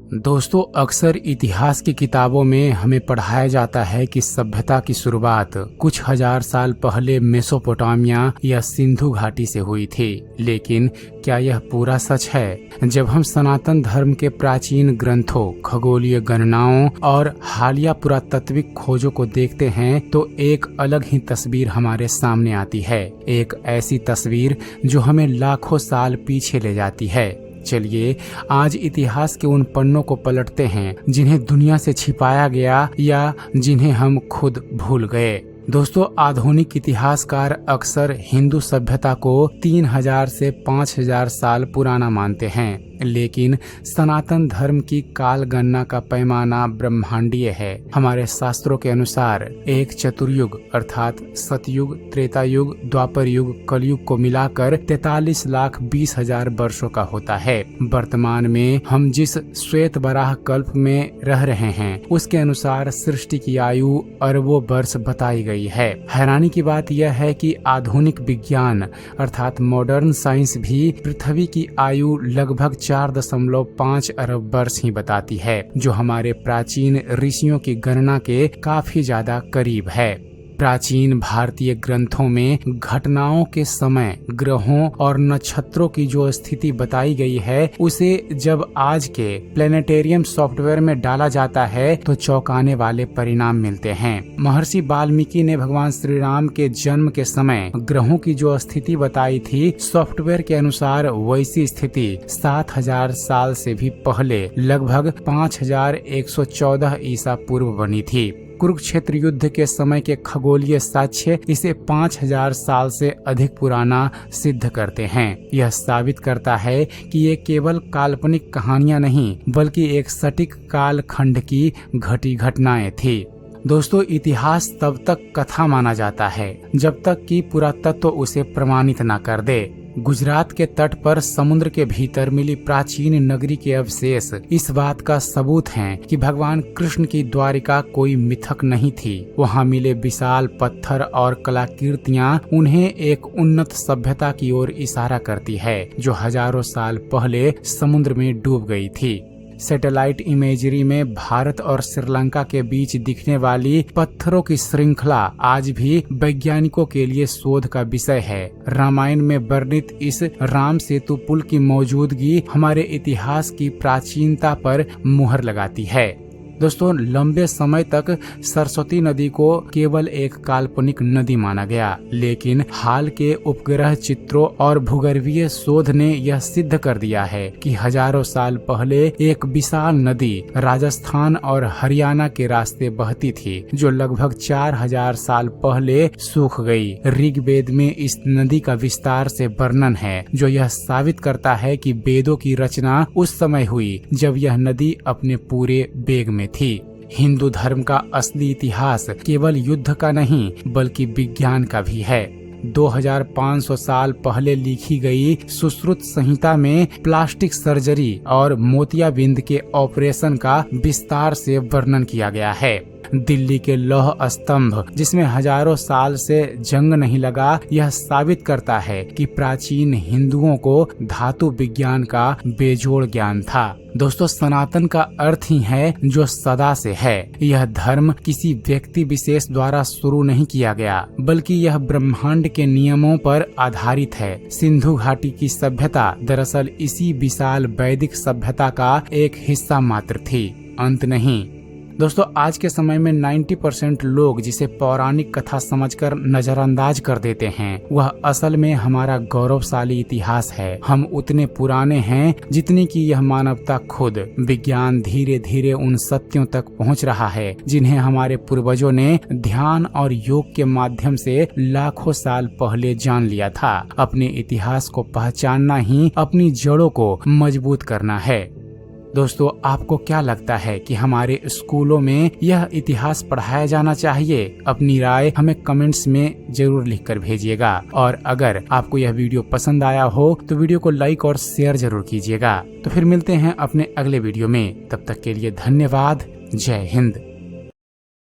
दोस्तों, अक्सर इतिहास की किताबों में हमें पढ़ाया जाता है कि सभ्यता की शुरुआत कुछ हजार साल पहले मेसोपोटामिया या सिंधु घाटी से हुई थी। लेकिन क्या यह पूरा सच है? जब हम सनातन धर्म के प्राचीन ग्रंथों, खगोलीय गणनाओं और हालिया पुरातात्विक खोजों को देखते हैं तो एक अलग ही तस्वीर हमारे सामने आती है। एक ऐसी तस्वीर जो हमें लाखों साल पीछे ले जाती है। चलिए आज इतिहास के उन पन्नों को पलटते हैं जिन्हें दुनिया से छिपाया गया या जिन्हें हम खुद भूल गए। दोस्तों, आधुनिक इतिहासकार अक्सर हिंदू सभ्यता को 3000 से 5000 साल पुराना मानते हैं, लेकिन सनातन धर्म की काल गणना का पैमाना ब्रह्मांडीय है। हमारे शास्त्रों के अनुसार एक चतुर्युग अर्थात सतयुग, त्रेता युग, द्वापर युग, कलयुग को मिलाकर 43,20,000 वर्षों का होता है। वर्तमान में हम जिस श्वेत वराह कल्प में रह रहे हैं उसके अनुसार सृष्टि की आयु अरबों वर्ष बताई गई है। हैरानी की बात यह है कि आधुनिक विज्ञान अर्थात मॉडर्न साइंस भी पृथ्वी की आयु लगभग 4.5 अरब वर्ष ही बताती है, जो हमारे प्राचीन ऋषियों की गणना के काफी ज्यादा करीब है। प्राचीन भारतीय ग्रंथों में घटनाओं के समय, ग्रहों और नक्षत्रों की जो स्थिति बताई गई है उसे जब आज के प्लेनेटेरियम सॉफ्टवेयर में डाला जाता है तो चौंकाने वाले परिणाम मिलते हैं। महर्षि वाल्मीकि ने भगवान श्री राम के जन्म के समय ग्रहों की जो स्थिति बताई थी, सॉफ्टवेयर के अनुसार वैसी स्थिति 7000 साल से भी पहले लगभग 5114 ईसा पूर्व बनी थी। कुरुक्षेत्र युद्ध के समय के खगोलीय साक्ष्य इसे 5000 साल से अधिक पुराना सिद्ध करते हैं। यह साबित करता है कि ये केवल काल्पनिक कहानियां नहीं बल्कि एक सटीक काल खंड की घटी घटनाएं थी। दोस्तों, इतिहास तब तक कथा माना जाता है जब तक कि पुरातत्व उसे प्रमाणित न कर दे। गुजरात के तट पर समुद्र के भीतर मिली प्राचीन नगरी के अवशेष इस बात का सबूत हैं कि भगवान कृष्ण की द्वारिका कोई मिथक नहीं थी। वहां मिले विशाल पत्थर और कलाकृतियां उन्हें एक उन्नत सभ्यता की ओर इशारा करती है जो हजारों साल पहले समुद्र में डूब गई थी। सैटेलाइट इमेजरी में भारत और श्रीलंका के बीच दिखने वाली पत्थरों की श्रृंखला आज भी वैज्ञानिकों के लिए शोध का विषय है। रामायण में वर्णित इस राम सेतु पुल की मौजूदगी हमारे इतिहास की प्राचीनता पर मुहर लगाती है। दोस्तों, लंबे समय तक सरस्वती नदी को केवल एक काल्पनिक नदी माना गया, लेकिन हाल के उपग्रह चित्रों और भूगर्भीय शोध ने यह सिद्ध कर दिया है कि हजारों साल पहले एक विशाल नदी राजस्थान और हरियाणा के रास्ते बहती थी, जो लगभग 4000 साल पहले सूख गई। ऋग्वेद में इस नदी का विस्तार से वर्णन है, जो यह साबित करता है कि वेदों की रचना उस समय हुई जब यह नदी अपने पूरे वेग में थी। हिंदू धर्म का असली इतिहास केवल युद्ध का नहीं बल्कि विज्ञान का भी है। 2500 साल पहले लिखी गई सुश्रुत संहिता में प्लास्टिक सर्जरी और मोतियाबिंद के ऑपरेशन का विस्तार से वर्णन किया गया है। दिल्ली के लौह स्तंभ जिसमें हजारों साल से जंग नहीं लगा, यह साबित करता है कि प्राचीन हिंदुओं को धातु विज्ञान का बेजोड़ ज्ञान था। दोस्तों, सनातन का अर्थ ही है जो सदा से है। यह धर्म किसी व्यक्ति विशेष द्वारा शुरू नहीं किया गया बल्कि यह ब्रह्मांड के नियमों पर आधारित है। सिंधु घाटी की सभ्यता दरअसल इसी विशाल वैदिक सभ्यता का एक हिस्सा मात्र थी, अंत नहीं। दोस्तों, आज के समय में 90% लोग जिसे पौराणिक कथा समझकर नजरअंदाज कर देते हैं, वह असल में हमारा गौरवशाली इतिहास है। हम उतने पुराने हैं जितनी कि यह मानवता खुद। विज्ञान धीरे धीरे उन सत्यों तक पहुंच रहा है जिन्हें हमारे पूर्वजों ने ध्यान और योग के माध्यम से लाखों साल पहले जान लिया था। अपने इतिहास को पहचानना ही अपनी जड़ों को मजबूत करना है। दोस्तों, आपको क्या लगता है कि हमारे स्कूलों में यह इतिहास पढ़ाया जाना चाहिए? अपनी राय हमें कमेंट्स में जरूर लिखकर भेजिएगा। और अगर आपको यह वीडियो पसंद आया हो तो वीडियो को लाइक और शेयर जरूर कीजिएगा। तो फिर मिलते हैं अपने अगले वीडियो में। तब तक के लिए धन्यवाद। जय हिंद।